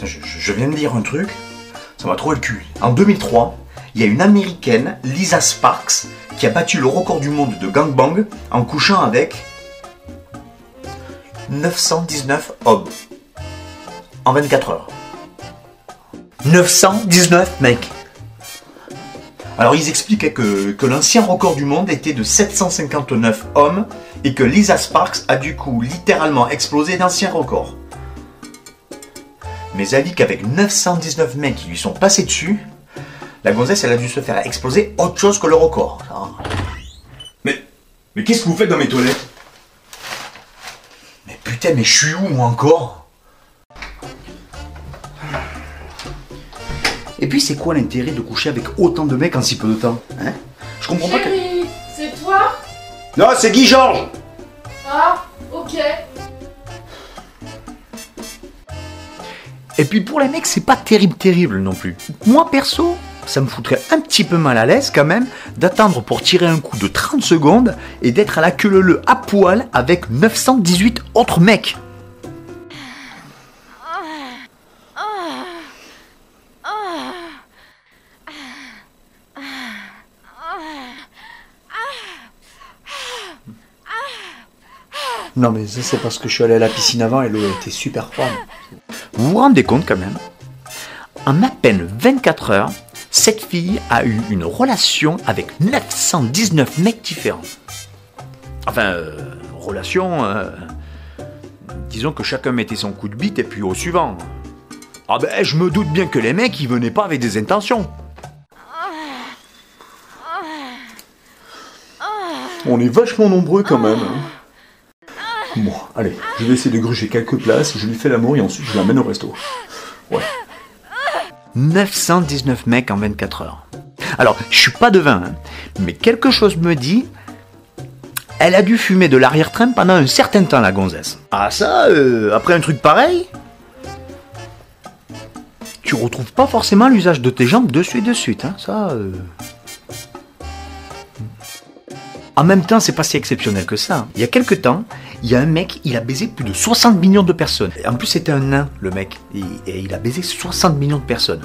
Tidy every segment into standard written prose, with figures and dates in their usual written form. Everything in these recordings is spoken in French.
Je viens de lire un truc, ça m'a trouvé le cul. En 2003, il y a une américaine, Lisa Sparks, qui a battu le record du monde de gangbang en couchant avec 919 hommes en 24 heures. 919 mecs. Alors ils expliquaient que l'ancien record du monde était de 759 hommes et que Lisa Sparks a du coup littéralement explosé l'ancien record. Mais elle dit qu'avec 919 mecs qui lui sont passés dessus, la gonzesse elle a dû se faire exploser autre chose que le record. Mais qu'est-ce que vous faites dans mes toilettes? Mais putain, mais je suis où moi encore? Et puis c'est quoi l'intérêt de coucher avec autant de mecs en si peu de temps, hein? Je comprends pas que... Chérie, c'est toi? Non, c'est Guy Georges. Ah, ok. Et puis pour les mecs, c'est pas terrible non plus. Moi perso, ça me foutrait un petit peu mal à l'aise quand même d'attendre pour tirer un coup de 30 secondes et d'être à la queue leu à poil avec 918 autres mecs. Non mais ça c'est parce que je suis allé à la piscine avant et l'eau était super froide. Vous vous rendez compte quand même? En à peine 24 heures, cette fille a eu une relation avec 919 mecs différents. Enfin, disons que chacun mettait son coup de bite et puis au suivant. Ah ben je me doute bien que les mecs ils venaient pas avec des intentions. On est vachement nombreux quand même. Bon, allez, je vais essayer de gruger quelques places, je lui fais l'amour et ensuite je l'amène au resto. Ouais. 919 mecs en 24 heures. Alors, je suis pas devin, hein, mais quelque chose me dit... Elle a dû fumer de l'arrière-train pendant un certain temps, la gonzesse. Ah ça, après un truc pareil... Tu retrouves pas forcément l'usage de tes jambes de suite, hein, ça... En même temps, c'est pas si exceptionnel que ça. Il y a quelques temps, il y a un mec, il a baisé plus de 60 millions de personnes. En plus, c'était un nain, le mec. Et il a baisé 60 millions de personnes.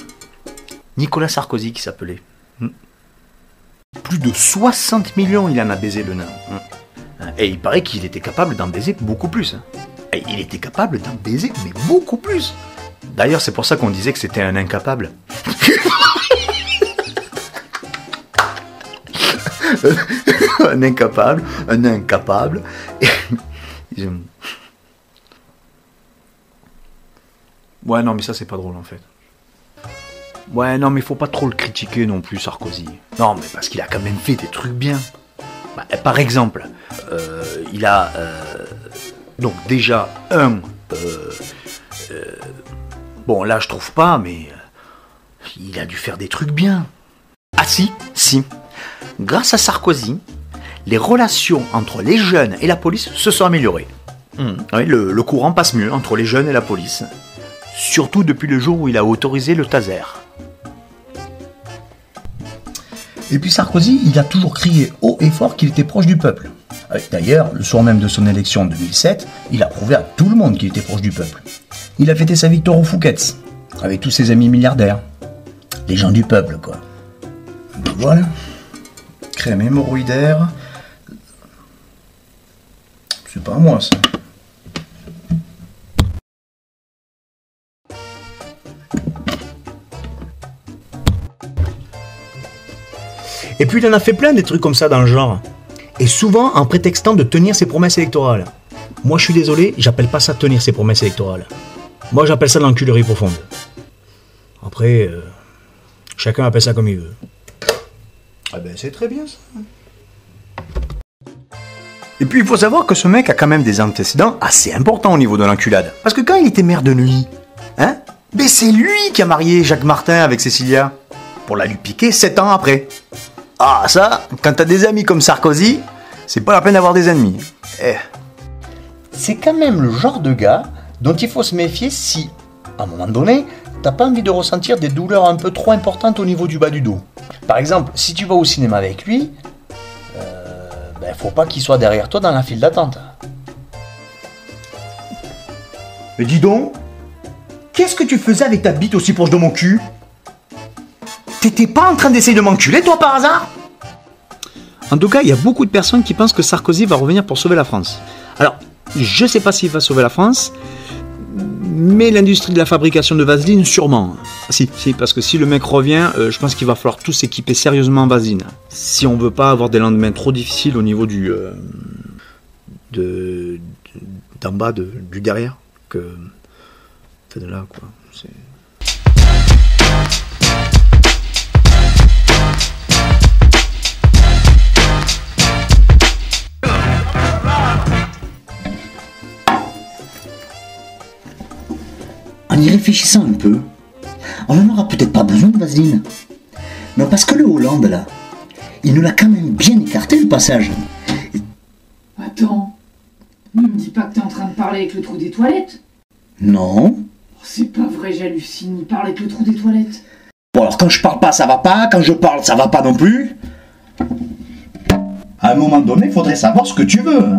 Nicolas Sarkozy qui s'appelait. Plus de 60 millions, il en a baisé, le nain. Et il paraît qu'il était capable d'en baiser beaucoup plus. Et il était capable d'en baiser, mais beaucoup plus. D'ailleurs, c'est pour ça qu'on disait que c'était un incapable. un incapable. Ouais, non, mais ça, c'est pas drôle, en fait. Ouais, non, mais faut pas trop le critiquer non plus, Sarkozy. Non, mais parce qu'il a quand même fait des trucs bien. Bah, par exemple, il a... donc, déjà, bon, là, je trouve pas, mais... il a dû faire des trucs bien. Ah si. Grâce à Sarkozy, les relations entre les jeunes et la police se sont améliorées. Oui, le courant passe mieux entre les jeunes et la police. Surtout depuis le jour où il a autorisé le taser. Et puis Sarkozy, il a toujours crié haut et fort qu'il était proche du peuple. D'ailleurs, le soir même de son élection en 2007, il a prouvé à tout le monde qu'il était proche du peuple. Il a fêté sa victoire au Fouquet's, avec tous ses amis milliardaires. Les gens du peuple, quoi. Ben voilà. Crème hémorroïdaire. C'est pas à moi, ça. Et puis il en a fait plein des trucs comme ça dans le genre. Et souvent en prétextant de tenir ses promesses électorales. Moi je suis désolé, j'appelle pas ça tenir ses promesses électorales. Moi j'appelle ça de l'enculerie profonde. Après, chacun appelle ça comme il veut. Ah ben c'est très bien ça. Et puis il faut savoir que ce mec a quand même des antécédents assez importants au niveau de l'enculade. Parce que quand il était maire de Neuilly, ben c'est lui qui a marié Jacques Martin avec Cécilia. Pour la lui piquer 7 ans après. Ah ça, quand t'as des amis comme Sarkozy, c'est pas la peine d'avoir des ennemis. C'est quand même le genre de gars dont il faut se méfier si, à un moment donné, t'as pas envie de ressentir des douleurs un peu trop importantes au niveau du bas du dos. Par exemple, si tu vas au cinéma avec lui, faut pas qu'il soit derrière toi dans la file d'attente. Mais dis donc, Qu'est-ce que tu faisais avec ta bite aussi proche de mon cul? T'étais pas en train d'essayer de m'enculer, toi, par hasard? En tout cas, il y a beaucoup de personnes qui pensent que Sarkozy va revenir pour sauver la France. Alors, je sais pas s'il va sauver la France, mais l'industrie de la fabrication de vaseline, sûrement. Si, parce que si le mec revient, je pense qu'il va falloir tous s'équiper sérieusement en vaseline. Si on veut pas avoir des lendemains trop difficiles au niveau du... d'en bas, du derrière, que... de là, quoi. C'est... En y réfléchissant un peu, on n'en aura peut-être pas besoin de vaseline. Non, parce que le Hollande, là, il nous l'a quand même bien écarté, le passage. Attends, ne me dis pas que t'es en train de parler avec le trou des toilettes. Non. Oh, c'est pas vrai, j'hallucine, il parle avec le trou des toilettes. Bon, alors quand je parle pas, ça va pas. Quand je parle, ça va pas non plus. À un moment donné, il faudrait savoir ce que tu veux.